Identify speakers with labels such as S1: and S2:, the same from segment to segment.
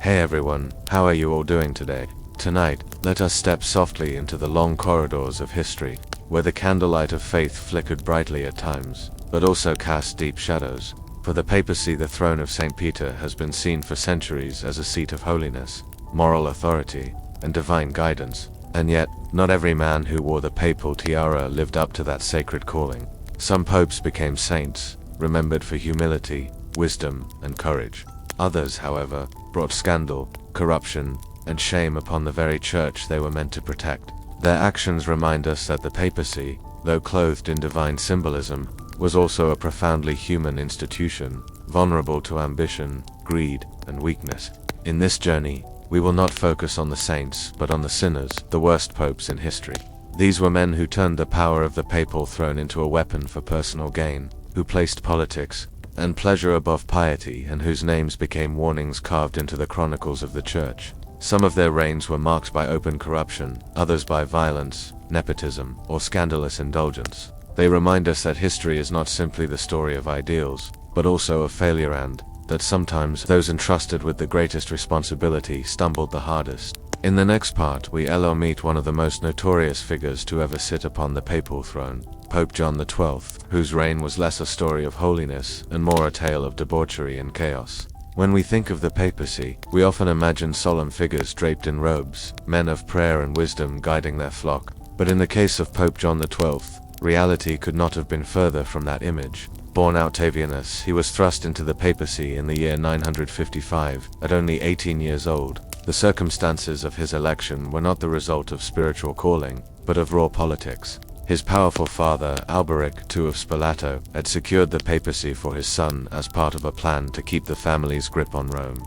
S1: Hey everyone, how are you all doing today? Tonight, let us step softly into the long corridors of history, where the candlelight of faith flickered brightly at times, but also cast deep shadows. For the papacy, the throne of St. Peter has been seen for centuries as a seat of holiness, moral authority, and divine guidance. And yet, not every man who wore the papal tiara lived up to that sacred calling. Some popes became saints, remembered for humility, wisdom, and courage. Others, however, brought scandal, corruption, and shame upon the very church they were meant to protect. Their actions remind us that the papacy, though clothed in divine symbolism, was also a profoundly human institution, vulnerable to ambition, greed, and weakness. In this journey, we will not focus on the saints, but on the sinners, the worst popes in history. These were men who turned the power of the papal throne into a weapon for personal gain, who placed politics and pleasure above piety, and whose names became warnings carved into the chronicles of the church. Some of their reigns were marked by open corruption, others by violence, nepotism, or scandalous indulgence. They remind us that history is not simply the story of ideals, but also of failure, and that sometimes those entrusted with the greatest responsibility stumbled the hardest. In the next part, we'll meet one of the most notorious figures to ever sit upon the papal throne, Pope John XII, whose reign was less a story of holiness and more a tale of debauchery and chaos. When we think of the papacy, we often imagine solemn figures draped in robes, men of prayer and wisdom guiding their flock. But in the case of Pope John XII, reality could not have been further from that image. Born Octavianus, he was thrust into the papacy in the year 955, at only 18 years old. The circumstances of his election were not the result of spiritual calling, but of raw politics. His powerful father, Alberic II of Spoleto, had secured the papacy for his son as part of a plan to keep the family's grip on Rome.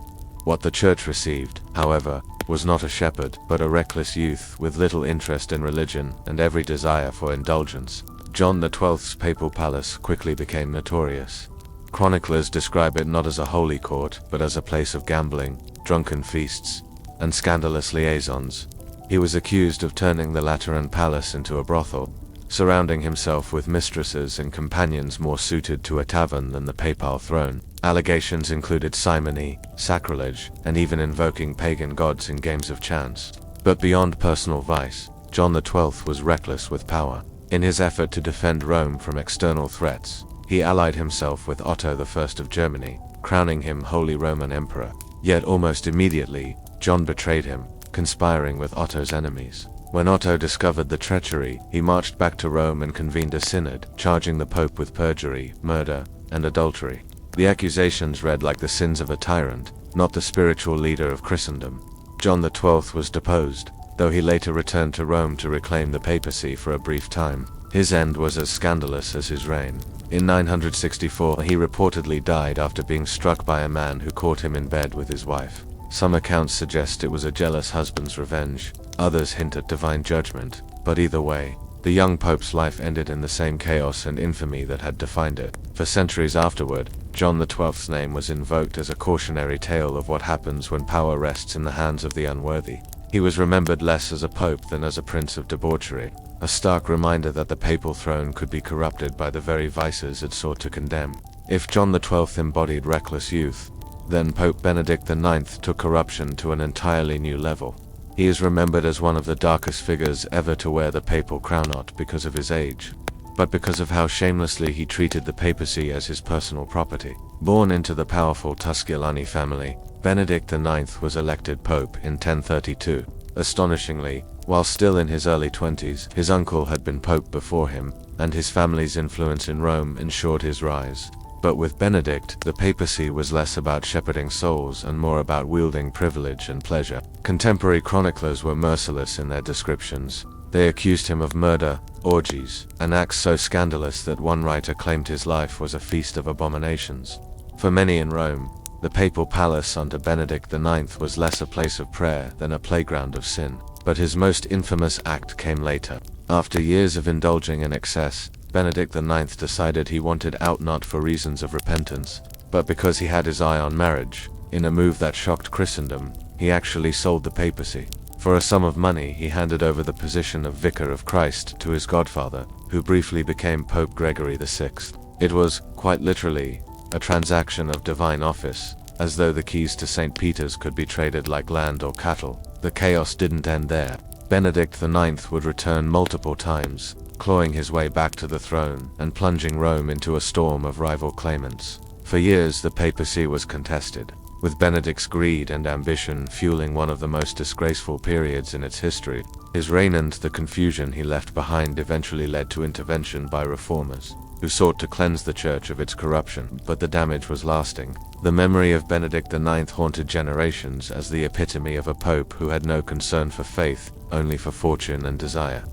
S1: What the church received, however, was not a shepherd, but a reckless youth with little interest in religion and every desire for indulgence. John XII's papal palace quickly became notorious. Chroniclers describe it not as a holy court, but as a place of gambling, drunken feasts, and scandalous liaisons. He was accused of turning the Lateran palace into a brothel, surrounding himself with mistresses and companions more suited to a tavern than the papal throne. Allegations included simony, sacrilege, and even invoking pagan gods in games of chance. But beyond personal vice, John XII was reckless with power. In his effort to defend Rome from external threats, he allied himself with Otto I of Germany, crowning him Holy Roman Emperor. Yet almost immediately, John betrayed him, conspiring with Otto's enemies. When Otto discovered the treachery, he marched back to Rome and convened a synod, charging the Pope with perjury, murder, and adultery. The accusations read like the sins of a tyrant, not the spiritual leader of Christendom. John XII was deposed, though he later returned to Rome to reclaim the papacy for a brief time. His end was as scandalous as his reign. In 964, he reportedly died after being struck by a man who caught him in bed with his wife. Some accounts suggest it was a jealous husband's revenge, others hint at divine judgment, but either way, the young pope's life ended in the same chaos and infamy that had defined it. For centuries afterward, John XII's name was invoked as a cautionary tale of what happens when power rests in the hands of the unworthy. He was remembered less as a pope than as a prince of debauchery, a stark reminder that the papal throne could be corrupted by the very vices it sought to condemn. If John XII embodied reckless youth, then Pope Benedict IX took corruption to an entirely new level. He is remembered as one of the darkest figures ever to wear the papal crown, not because of his age, but because of how shamelessly he treated the papacy as his personal property. Born into the powerful Tusculani family, Benedict IX was elected pope in 1032. Astonishingly, while still in his early 20s, his uncle had been pope before him, and his family's influence in Rome ensured his rise. But with Benedict, the papacy was less about shepherding souls and more about wielding privilege and pleasure. Contemporary chroniclers were merciless in their descriptions. They accused him of murder, orgies, and acts so scandalous that one writer claimed his life was a feast of abominations. For many in Rome, the papal palace under Benedict IX was less a place of prayer than a playground of sin. But his most infamous act came later. After years of indulging in excess, Benedict IX decided he wanted out not for reasons of repentance, but because he had his eye on marriage. In a move that shocked Christendom, he actually sold the papacy. For a sum of money, he handed over the position of Vicar of Christ to his godfather, who briefly became Pope Gregory VI. It was, quite literally, a transaction of divine office, as though the keys to St. Peter's could be traded like land or cattle. The chaos didn't end there. Benedict IX would return multiple times, clawing his way back to the throne and plunging Rome into a storm of rival claimants. For years, the papacy was contested, with Benedict's greed and ambition fueling one of the most disgraceful periods in its history. His reign and the confusion he left behind eventually led to intervention by reformers, who sought to cleanse the church of its corruption, but the damage was lasting. The memory of Benedict IX haunted generations as the epitome of a pope who had no concern for faith, only for fortune and desire.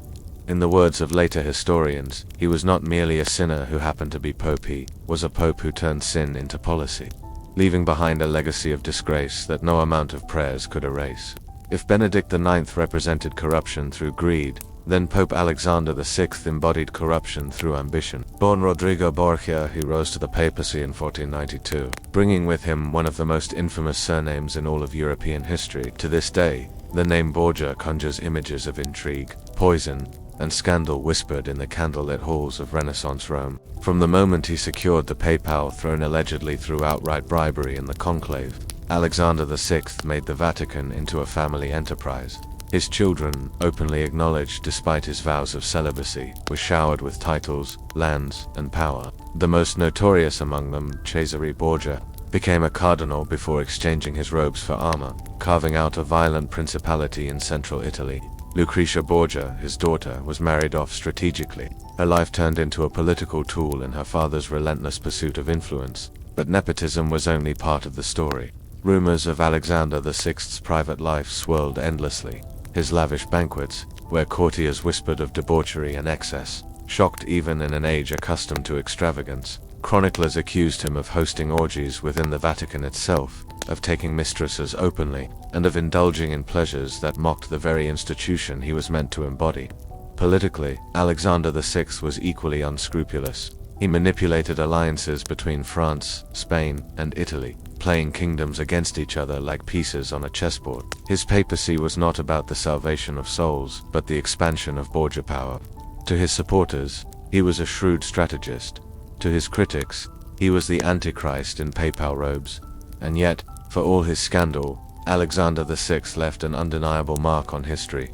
S1: In the words of later historians, he was not merely a sinner who happened to be pope, he was a pope who turned sin into policy, leaving behind a legacy of disgrace that no amount of prayers could erase. If Benedict IX represented corruption through greed, then Pope Alexander VI embodied corruption through ambition. Born Rodrigo Borgia, he rose to the papacy in 1492, bringing with him one of the most infamous surnames in all of European history. To this day, the name Borgia conjures images of intrigue, poison, and scandal whispered in the candlelit halls of Renaissance Rome. From the moment he secured the papal throne allegedly through outright bribery in the conclave, Alexander VI made the Vatican into a family enterprise. His children, openly acknowledged despite his vows of celibacy, were showered with titles, lands, and power. The most notorious among them, Cesare Borgia, became a cardinal before exchanging his robes for armor, carving out a violent principality in central Italy. Lucretia Borgia, his daughter, was married off strategically. Her life turned into a political tool in her father's relentless pursuit of influence. But nepotism was only part of the story. Rumors of Alexander VI's private life swirled endlessly. His lavish banquets, where courtiers whispered of debauchery and excess, shocked even in an age accustomed to extravagance. Chroniclers accused him of hosting orgies within the Vatican itself, of taking mistresses openly, and of indulging in pleasures that mocked the very institution he was meant to embody. Politically, Alexander VI was equally unscrupulous. He manipulated alliances between France, Spain, and Italy, playing kingdoms against each other like pieces on a chessboard. His papacy was not about the salvation of souls, but the expansion of Borgia power. To his supporters, he was a shrewd strategist. To his critics, he was the Antichrist in papal robes. And yet, for all his scandal, Alexander VI left an undeniable mark on history.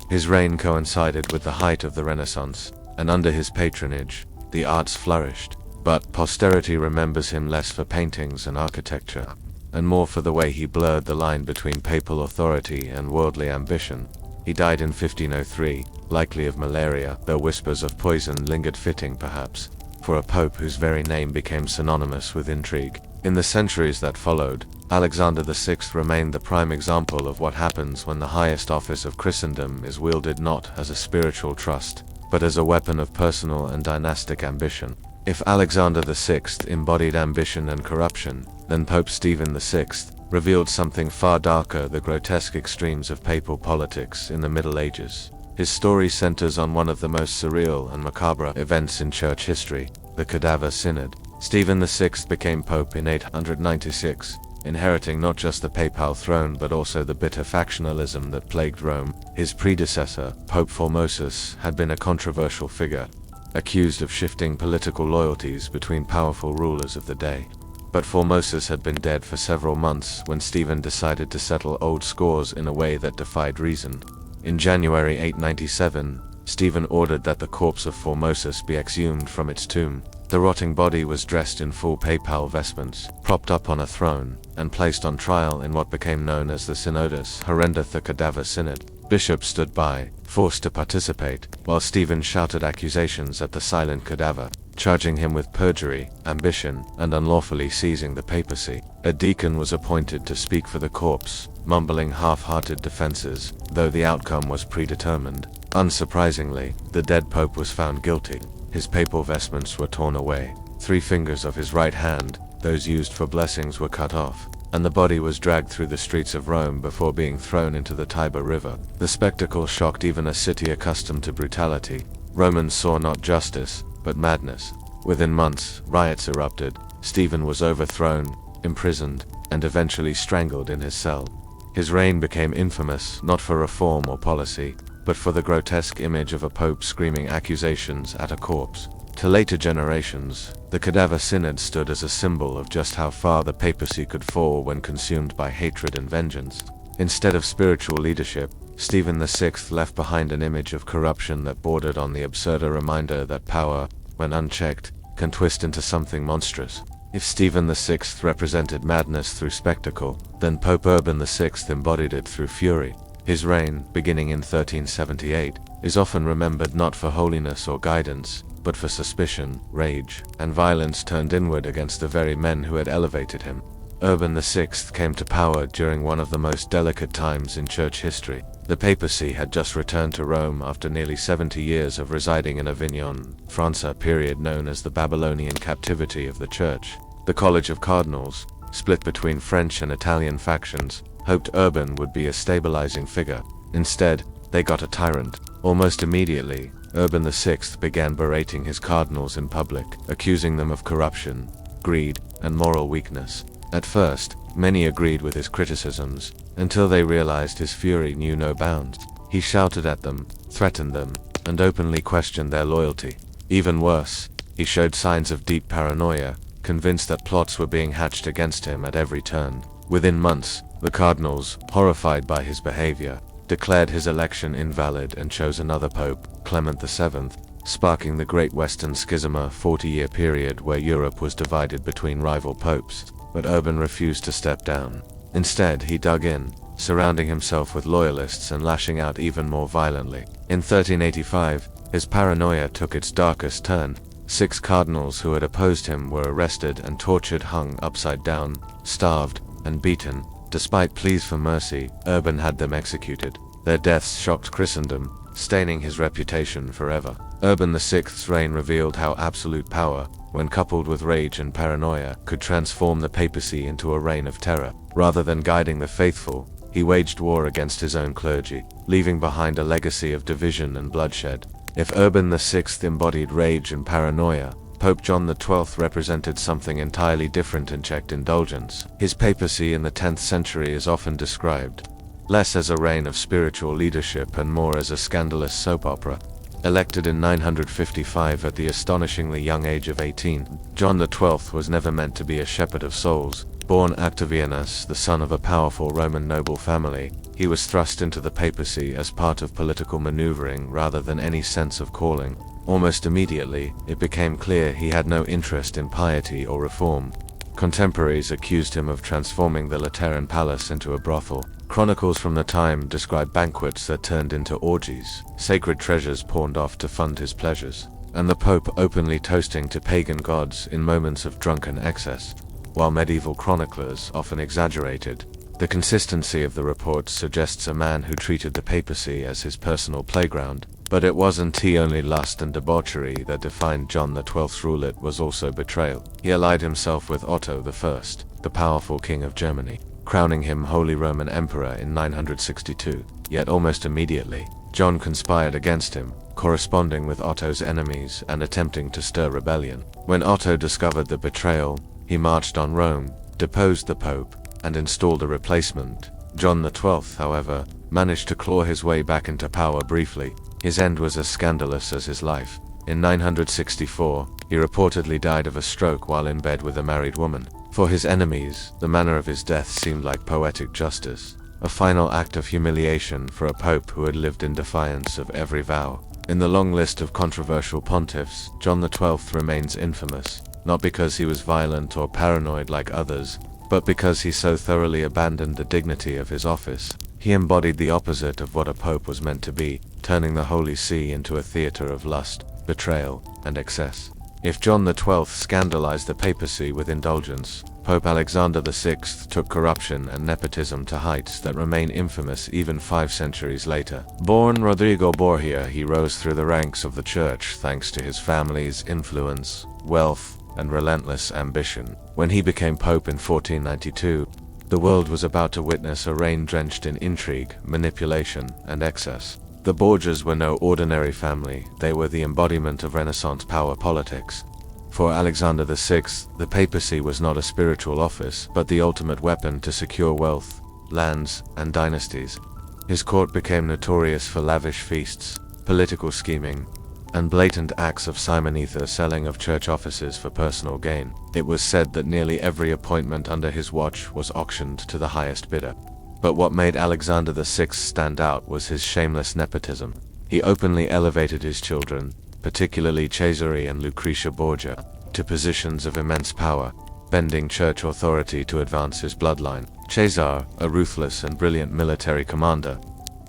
S1: His reign coincided with the height of the Renaissance, and under his patronage, the arts flourished. But posterity remembers him less for paintings and architecture, and more for the way he blurred the line between papal authority and worldly ambition. He died in 1503, likely of malaria, though whispers of poison lingered, fitting perhaps, for a pope whose very name became synonymous with intrigue. In the centuries that followed, Alexander VI remained the prime example of what happens when the highest office of Christendom is wielded not as a spiritual trust, but as a weapon of personal and dynastic ambition. If Alexander VI embodied ambition and corruption, then Pope Stephen VI revealed something far darker: the grotesque extremes of papal politics in the Middle Ages. His story centers on one of the most surreal and macabre events in church history, the Cadaver Synod. Stephen VI became pope in 896, inheriting not just the papal throne but also the bitter factionalism that plagued Rome. His predecessor, Pope Formosus, had been a controversial figure, accused of shifting political loyalties between powerful rulers of the day. But Formosus had been dead for several months when Stephen decided to settle old scores in a way that defied reason. In January 897, Stephen ordered that the corpse of Formosus be exhumed from its tomb. The rotting body was dressed in full papal vestments, propped up on a throne, and placed on trial in what became known as the Synodus Horrendus, the Cadaver Synod. Bishops stood by, forced to participate, while Stephen shouted accusations at the silent cadaver, charging him with perjury, ambition, and unlawfully seizing the papacy. A deacon was appointed to speak for the corpse, mumbling half-hearted defenses, though the outcome was predetermined. Unsurprisingly, the dead pope was found guilty. His papal vestments were torn away. 3 fingers of his right hand, those used for blessings, were cut off, and the body was dragged through the streets of Rome before being thrown into the Tiber River. The spectacle shocked even a city accustomed to brutality. Romans saw not justice, but madness. Within months, riots erupted. Stephen was overthrown, imprisoned, and eventually strangled in his cell. His reign became infamous not for reform or policy, but for the grotesque image of a pope screaming accusations at a corpse. To later generations, the Cadaver Synod stood as a symbol of just how far the papacy could fall when consumed by hatred and vengeance. Instead of spiritual leadership, Stephen VI left behind an image of corruption that bordered on the absurd reminder that power, when unchecked, can twist into something monstrous. If Stephen VI represented madness through spectacle, then Pope Urban VI embodied it through fury. His reign, beginning in 1378, is often remembered not for holiness or guidance, but for suspicion, rage, and violence turned inward against the very men who had elevated him. Urban VI came to power during one of the most delicate times in church history. The papacy had just returned to Rome after nearly 70 years of residing in Avignon, France, a period known as the Babylonian captivity of the church. The College of Cardinals, split between French and Italian factions, hoped Urban would be a stabilizing figure. Instead, they got a tyrant. Almost immediately, Urban VI began berating his cardinals in public, accusing them of corruption, greed, and moral weakness. At first, many agreed with his criticisms, until they realized his fury knew no bounds. He shouted at them, threatened them, and openly questioned their loyalty. Even worse, he showed signs of deep paranoia, convinced that plots were being hatched against him at every turn. Within months, the cardinals, horrified by his behavior, declared his election invalid and chose another pope, Clement VII, sparking the Great Western Schism, a 40-year period where Europe was divided between rival popes. But Urban refused to step down. Instead, he dug in, surrounding himself with loyalists and lashing out even more violently. In 1385, his paranoia took its darkest turn. 6 cardinals who had opposed him were arrested and tortured, hung upside down, starved, and beaten. Despite pleas for mercy, Urban had them executed. Their deaths shocked Christendom, staining his reputation forever. Urban VI's reign revealed how absolute power, when coupled with rage and paranoia, could transform the papacy into a reign of terror. Rather than guiding the faithful, he waged war against his own clergy, leaving behind a legacy of division and bloodshed. If Urban VI embodied rage and paranoia, Pope John XII represented something entirely different and checked indulgence. His papacy in the 10th century is often described less as a reign of spiritual leadership and more as a scandalous soap opera. Elected in 955 at the astonishingly young age of 18, John XII was never meant to be a shepherd of souls. Born Octavianus, the son of a powerful Roman noble family, he was thrust into the papacy as part of political maneuvering rather than any sense of calling. Almost immediately, it became clear he had no interest in piety or reform. Contemporaries accused him of transforming the Lateran palace into a brothel. Chronicles from the time describe banquets that turned into orgies, sacred treasures pawned off to fund his pleasures, and the Pope openly toasting to pagan gods in moments of drunken excess. While medieval chroniclers often exaggerated, the consistency of the reports suggests a man who treated the papacy as his personal playground. But it wasn't only lust and debauchery that defined John XII's rule, it was also betrayal. He allied himself with Otto I, the powerful king of Germany, crowning him Holy Roman Emperor in 962. Yet almost immediately, John conspired against him, corresponding with Otto's enemies and attempting to stir rebellion. When Otto discovered the betrayal, he marched on Rome, deposed the Pope, and installed a replacement. John XII, however, managed to claw his way back into power briefly. His end was as scandalous as his life. In 964, he reportedly died of a stroke while in bed with a married woman. For his enemies, the manner of his death seemed like poetic justice, a final act of humiliation for a pope who had lived in defiance of every vow. In the long list of controversial pontiffs, John XII remains infamous, not because he was violent or paranoid like others, but because he so thoroughly abandoned the dignity of his office. He embodied the opposite of what a pope was meant to be, turning the Holy See into a theater of lust, betrayal, and excess. If John XII scandalized the papacy with indulgence, Pope Alexander VI took corruption and nepotism to heights that remain infamous even 5 centuries later. Born Rodrigo Borgia, he rose through the ranks of the church thanks to his family's influence, wealth, and relentless ambition. When he became pope in 1492, the world was about to witness a reign drenched in intrigue, manipulation, and excess. The Borgias were no ordinary family, they were the embodiment of Renaissance power politics. For Alexander VI, the papacy was not a spiritual office, but the ultimate weapon to secure wealth, lands, and dynasties. His court became notorious for lavish feasts, political scheming, and blatant acts of simony-the selling of church offices for personal gain. It was said that nearly every appointment under his watch was auctioned to the highest bidder. But what made Alexander VI stand out was his shameless nepotism. He openly elevated his children, particularly Cesare and Lucretia Borgia, to positions of immense power, bending church authority to advance his bloodline. Cesare, a ruthless and brilliant military commander,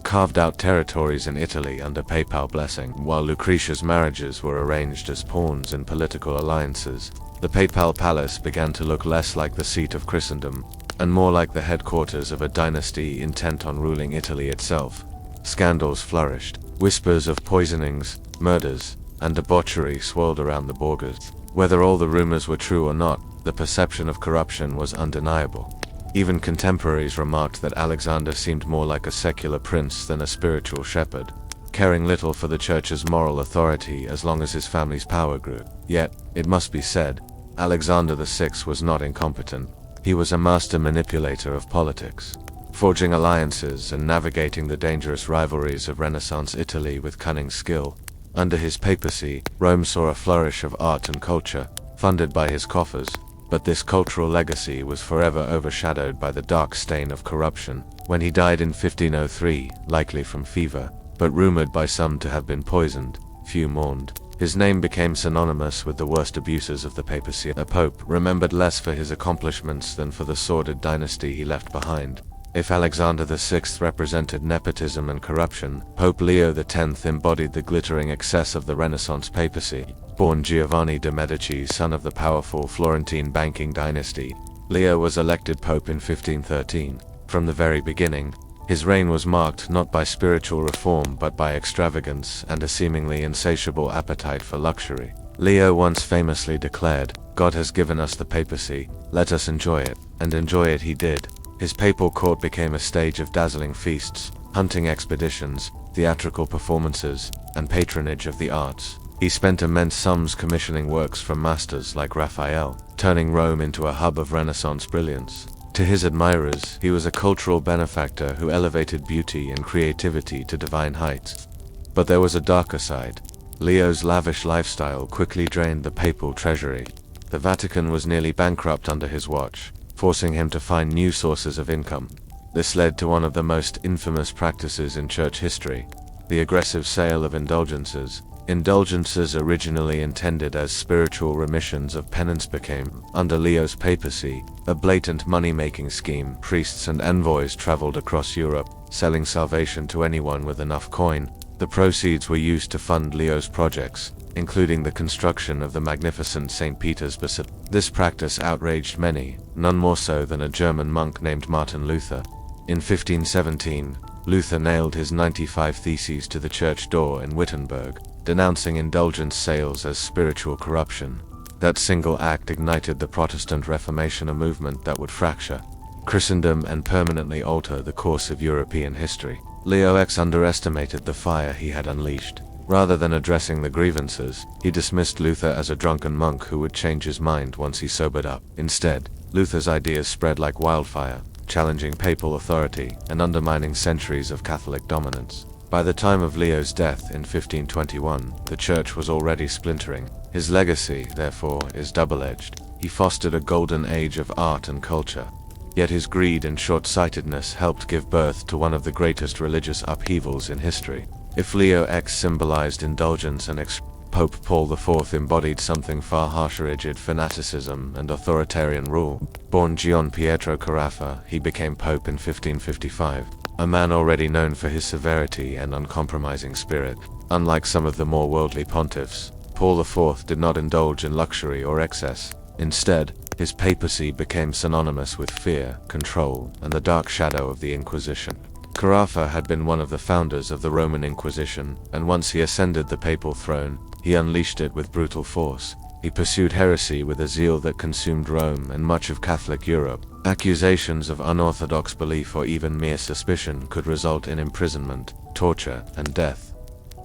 S1: carved out territories in Italy under papal blessing, while Lucretia's marriages were arranged as pawns in political alliances. The papal palace began to look less like the seat of Christendom, and more like the headquarters of a dynasty intent on ruling Italy itself. Scandals flourished. Whispers of poisonings, murders, and debauchery swirled around the Borgias. Whether all the rumors were true or not, the perception of corruption was undeniable. Even contemporaries remarked that Alexander seemed more like a secular prince than a spiritual shepherd, caring little for the church's moral authority as long as his family's power grew. Yet, it must be said, Alexander VI was not incompetent. He was a master manipulator of politics, forging alliances and navigating the dangerous rivalries of Renaissance Italy with cunning skill. Under his papacy, Rome saw a flourish of art and culture, funded by his coffers, but this cultural legacy was forever overshadowed by the dark stain of corruption. When he died in 1503, likely from fever, but rumored by some to have been poisoned, few mourned. His name became synonymous with the worst abuses of the papacy. A pope remembered less for his accomplishments than for the sordid dynasty he left behind. If Alexander VI represented nepotism and corruption, Pope Leo X embodied the glittering excess of the Renaissance papacy. Born Giovanni de' Medici, son of the powerful Florentine banking dynasty, Leo was elected pope in 1513. From the very beginning, his reign was marked not by spiritual reform but by extravagance and a seemingly insatiable appetite for luxury. Leo once famously declared, "God has given us the papacy, let us enjoy it," and enjoy it he did. His papal court became a stage of dazzling feasts, hunting expeditions, theatrical performances, and patronage of the arts. He spent immense sums commissioning works from masters like Raphael, turning Rome into a hub of Renaissance brilliance. To his admirers, he was a cultural benefactor who elevated beauty and creativity to divine heights. But there was a darker side. Leo's lavish lifestyle quickly drained the papal treasury. The Vatican was nearly bankrupt under his watch, forcing him to find new sources of income. This led to one of the most infamous practices in church history, the aggressive sale of indulgences. Indulgences originally intended as spiritual remissions of penance became, under Leo's papacy, a blatant money-making scheme. Priests and envoys traveled across Europe, selling salvation to anyone with enough coin. The proceeds were used to fund Leo's projects, including the construction of the magnificent St. Peter's Basilica. This practice outraged many, none more so than a German monk named Martin Luther. In 1517, Luther nailed his 95 Theses to the church door in Wittenberg, denouncing indulgence sales as spiritual corruption. That single act ignited the Protestant Reformation, a movement that would fracture Christendom and permanently alter the course of European history. Leo X underestimated the fire he had unleashed. Rather than addressing the grievances, he dismissed Luther as a drunken monk who would change his mind once he sobered up. Instead, Luther's ideas spread like wildfire, challenging papal authority and undermining centuries of Catholic dominance. By the time of Leo's death in 1521, the church was already splintering. His legacy, therefore, is double-edged. He fostered a golden age of art and culture, yet his greed and short-sightedness helped give birth to one of the greatest religious upheavals in history. If Leo X symbolized indulgence and Pope Paul IV embodied something far harsher: rigid fanaticism and authoritarian rule. Born Gian Pietro Carafa, he became pope in 1555, a man already known for his severity and uncompromising spirit. Unlike some of the more worldly pontiffs, Paul IV did not indulge in luxury or excess. Instead, his papacy became synonymous with fear, control, and the dark shadow of the Inquisition. Carafa had been one of the founders of the Roman Inquisition, and once he ascended the papal throne, he unleashed it with brutal force. He pursued heresy with a zeal that consumed Rome and much of Catholic Europe. Accusations of unorthodox belief or even mere suspicion could result in imprisonment, torture, and death.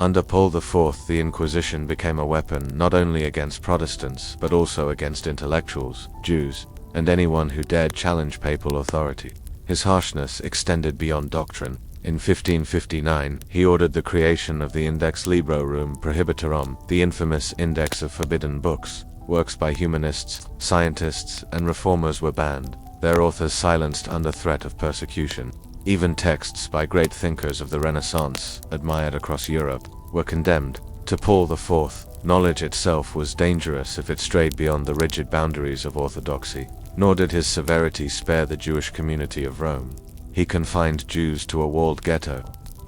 S1: Under Paul IV, the Inquisition became a weapon not only against Protestants but also against intellectuals, Jews, and anyone who dared challenge papal authority. His harshness extended beyond doctrine. In 1559, he ordered the creation of the Index Librorum Prohibitorum, the infamous Index of Forbidden Books. Works by humanists, scientists, and reformers were banned, their authors silenced under threat of persecution. Even texts by great thinkers of the Renaissance, admired across Europe, were condemned. To Paul IV, knowledge itself was dangerous if it strayed beyond the rigid boundaries of orthodoxy, nor did his severity spare the Jewish community of Rome. He confined Jews to a walled ghetto,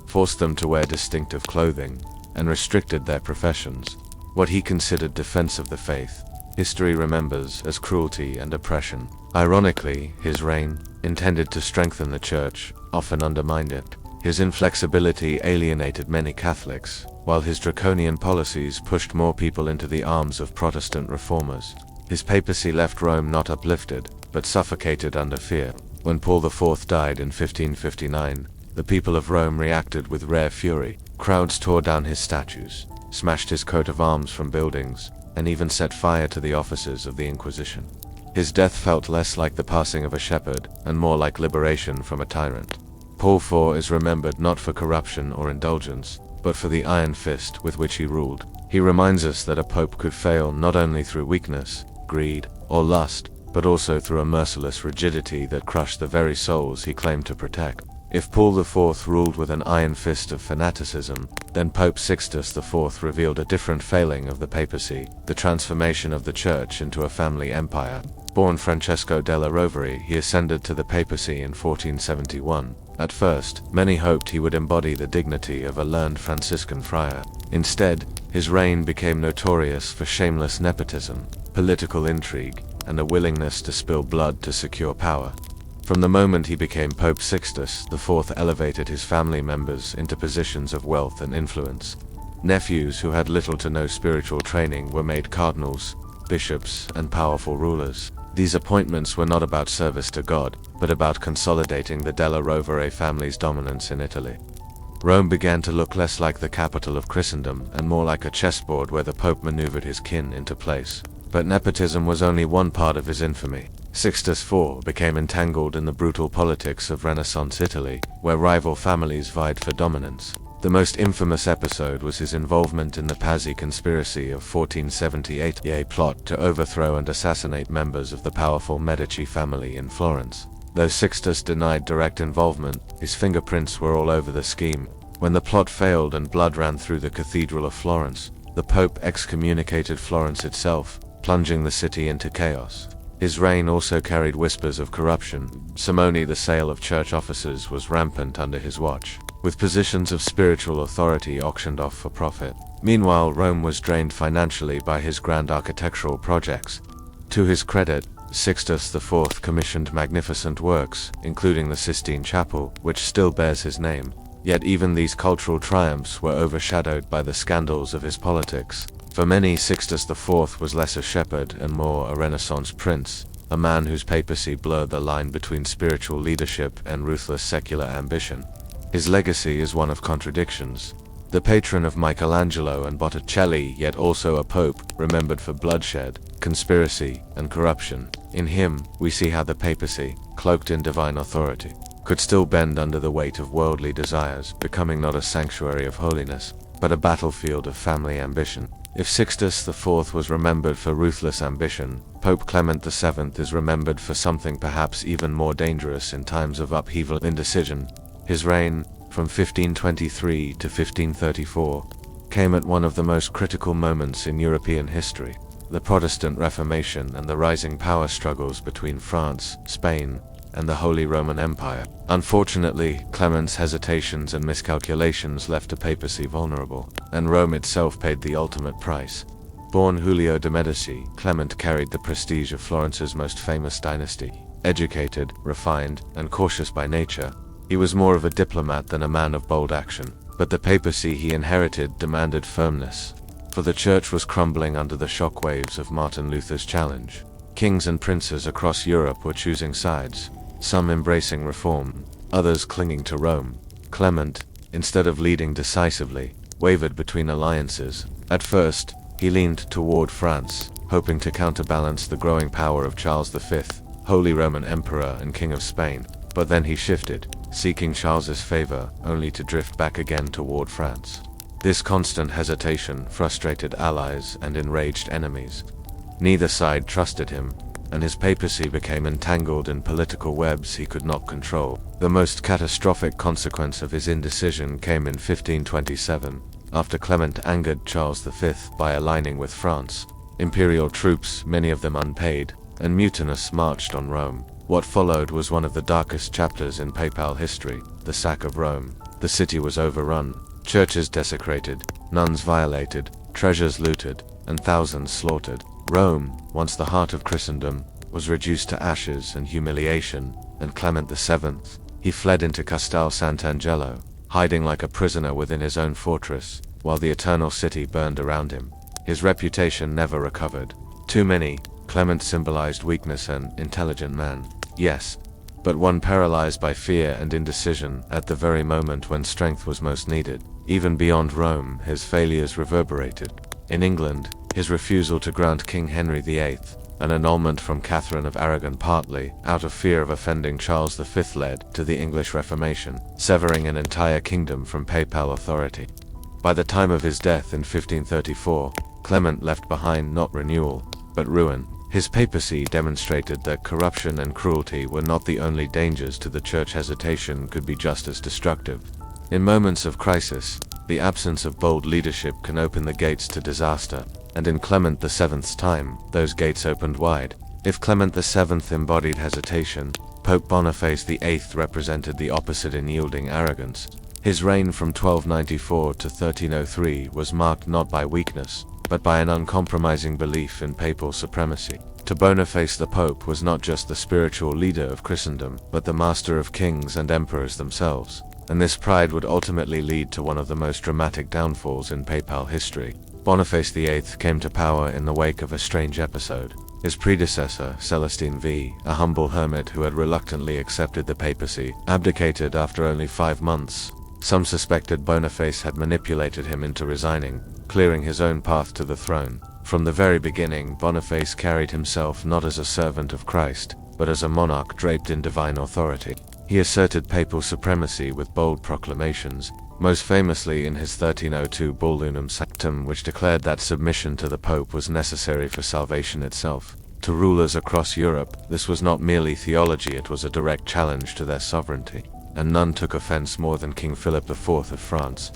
S1: forced them to wear distinctive clothing, and restricted their professions. What he considered defense of the faith, history remembers as cruelty and oppression. Ironically, his reign, intended to strengthen the Church, often undermined it. His inflexibility alienated many Catholics, while his draconian policies pushed more people into the arms of Protestant reformers. His papacy left Rome not uplifted, but suffocated under fear. When Paul IV died in 1559, the people of Rome reacted with rare fury. Crowds tore down his statues, smashed his coat of arms from buildings, and even set fire to the offices of the Inquisition. His death felt less like the passing of a shepherd, and more like liberation from a tyrant. Paul IV is remembered not for corruption or indulgence, but for the iron fist with which he ruled. He reminds us that a pope could fail not only through weakness, greed, or lust, but also through a merciless rigidity that crushed the very souls he claimed to protect. If Paul IV ruled with an iron fist of fanaticism, then Pope Sixtus IV revealed a different failing of the papacy, the transformation of the Church into a family empire. Born Francesco della Rovere, he ascended to the papacy in 1471. At first, many hoped he would embody the dignity of a learned Franciscan friar. Instead, his reign became notorious for shameless nepotism, political intrigue, and a willingness to spill blood to secure power. From the moment he became Pope Sixtus IV elevated his family members into positions of wealth and influence. Nephews who had little to no spiritual training were made cardinals, bishops, and powerful rulers. These appointments were not about service to God, but about consolidating the Della Rovere family's dominance in Italy. Rome began to look less like the capital of Christendom and more like a chessboard where the Pope maneuvered his kin into place. But nepotism was only one part of his infamy. Sixtus IV became entangled in the brutal politics of Renaissance Italy, where rival families vied for dominance. The most infamous episode was his involvement in the Papacy conspiracy of 1478, a plot to overthrow and assassinate members of the powerful Medici family in Florence. Though Sixtus denied direct involvement, his fingerprints were all over the scheme. When the plot failed and blood ran through the Cathedral of Florence, the Pope excommunicated Florence itself, plunging the city into chaos. His reign also carried whispers of corruption. Simony, the sale of church offices, was rampant under his watch, with positions of spiritual authority auctioned off for profit. Meanwhile, Rome was drained financially by his grand architectural projects. To his credit, Sixtus IV commissioned magnificent works, including the Sistine Chapel, which still bears his name. Yet even these cultural triumphs were overshadowed by the scandals of his politics. For many, Sixtus IV was less a shepherd and more a Renaissance prince, a man whose papacy blurred the line between spiritual leadership and ruthless secular ambition. His legacy is one of contradictions. The patron of Michelangelo and Botticelli, yet also a pope, remembered for bloodshed, conspiracy, and corruption. In him, we see how the papacy, cloaked in divine authority, could still bend under the weight of worldly desires, becoming not a sanctuary of holiness, but a battlefield of family ambition. If Sixtus IV was remembered for ruthless ambition, Pope Clement VII is remembered for something perhaps even more dangerous in times of upheaval and indecision. His reign, from 1523 to 1534, came at one of the most critical moments in European history: the Protestant Reformation and the rising power struggles between France, Spain, and the Holy Roman Empire. Unfortunately, Clement's hesitations and miscalculations left the papacy vulnerable, and Rome itself paid the ultimate price. Born Julio de' Medici, Clement carried the prestige of Florence's most famous dynasty. Educated, refined, and cautious by nature, he was more of a diplomat than a man of bold action. But the papacy he inherited demanded firmness, for the church was crumbling under the shockwaves of Martin Luther's challenge. Kings and princes across Europe were choosing sides, some embracing reform, others clinging to Rome. Clement, instead of leading decisively, wavered between alliances. At first, he leaned toward France, hoping to counterbalance the growing power of Charles V, Holy Roman Emperor and King of Spain. But then he shifted. seeking Charles's favor only to drift back again toward France. This constant hesitation frustrated allies and enraged enemies. Neither side trusted him, and his papacy became entangled in political webs he could not control. The most catastrophic consequence of his indecision came in 1527, after Clement angered Charles V by aligning with France. Imperial troops, many of them unpaid and mutinous, marched on Rome. What followed was one of the darkest chapters in papal history: the sack of Rome. The city was overrun, churches desecrated, nuns violated, treasures looted, and thousands slaughtered. Rome, once the heart of Christendom, was reduced to ashes and humiliation, and Clement VII, he fled into Castel Sant'Angelo, hiding like a prisoner within his own fortress, while the eternal city burned around him. His reputation never recovered. To many, Clement symbolized weakness, an intelligent man, yes, but one paralyzed by fear and indecision at the very moment when strength was most needed. Even beyond Rome, his failures reverberated. In England, his refusal to grant King Henry VIII an annulment from Catherine of Aragon, partly out of fear of offending Charles V, led to the English Reformation, severing an entire kingdom from papal authority. By the time of his death in 1534, Clement left behind not renewal, but ruin. His papacy demonstrated that corruption and cruelty were not the only dangers to the church. Hesitation could be just as destructive. In moments of crisis, the absence of bold leadership can open the gates to disaster, and in Clement VII's time, those gates opened wide. If Clement VII embodied hesitation, Pope Boniface VIII represented the opposite in yielding arrogance. His reign from 1294 to 1303 was marked not by weakness, but by an uncompromising belief in papal supremacy. To Boniface, the Pope was not just the spiritual leader of Christendom, but the master of kings and emperors themselves. And this pride would ultimately lead to one of the most dramatic downfalls in papal history. Boniface VIII came to power in the wake of a strange episode. His predecessor, Celestine V, a humble hermit who had reluctantly accepted the papacy, abdicated after only 5 months. Some suspected Boniface had manipulated him into resigning, clearing his own path to the throne. From the very beginning, Boniface carried himself not as a servant of Christ, but as a monarch draped in divine authority. He asserted papal supremacy with bold proclamations, most famously in his 1302 Bull Unum Sanctum, which declared that submission to the Pope was necessary for salvation itself. To rulers across Europe, this was not merely theology, it was a direct challenge to their sovereignty, and none took offense more than King Philip IV of France.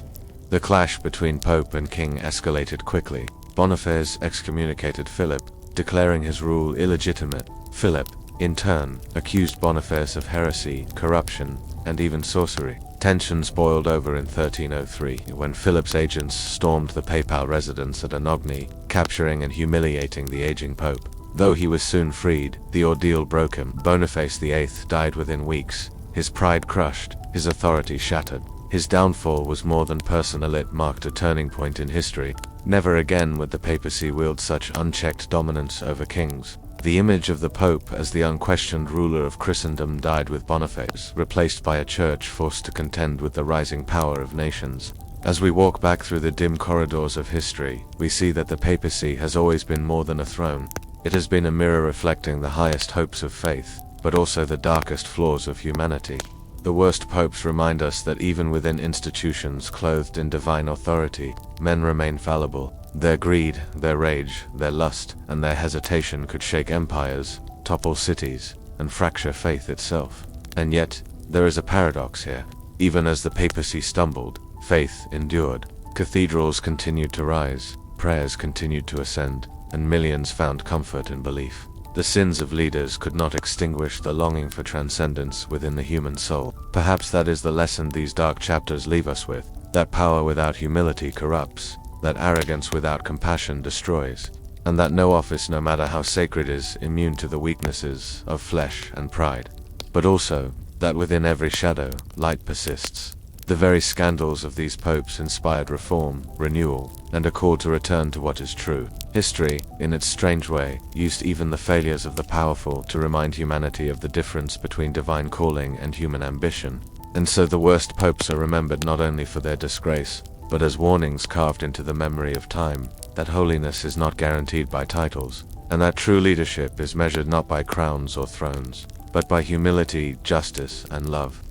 S1: The clash between Pope and King escalated quickly. Boniface excommunicated Philip, declaring his rule illegitimate. Philip, in turn, accused Boniface of heresy, corruption, and even sorcery. Tensions boiled over in 1303, when Philip's agents stormed the papal residence at Anagni, capturing and humiliating the aging pope. Though he was soon freed, the ordeal broke him. Boniface VIII died within weeks, his pride crushed, his authority shattered. His downfall was more than personal, it marked a turning point in history. Never again would the papacy wield such unchecked dominance over kings. The image of the Pope as the unquestioned ruler of Christendom died with Boniface, replaced by a church forced to contend with the rising power of nations. As we walk back through the dim corridors of history, we see that the papacy has always been more than a throne. It has been a mirror reflecting the highest hopes of faith, but also the darkest flaws of humanity. The worst popes remind us that even within institutions clothed in divine authority, men remain fallible. Their greed, their rage, their lust, and their hesitation could shake empires, topple cities, and fracture faith itself. And yet, there is a paradox here. Even as the papacy stumbled, faith endured. Cathedrals continued to rise, prayers continued to ascend, and millions found comfort in belief. The sins of leaders could not extinguish the longing for transcendence within the human soul. Perhaps that is the lesson these dark chapters leave us with, that power without humility corrupts, that arrogance without compassion destroys, and that no office, no matter how sacred, is immune to the weaknesses of flesh and pride. But also, that within every shadow, light persists. The very scandals of these popes inspired reform, renewal, and a call to return to what is true. History, in its strange way, used even the failures of the powerful to remind humanity of the difference between divine calling and human ambition. And so the worst popes are remembered not only for their disgrace, but as warnings carved into the memory of time, that holiness is not guaranteed by titles, and that true leadership is measured not by crowns or thrones, but by humility, justice, and love.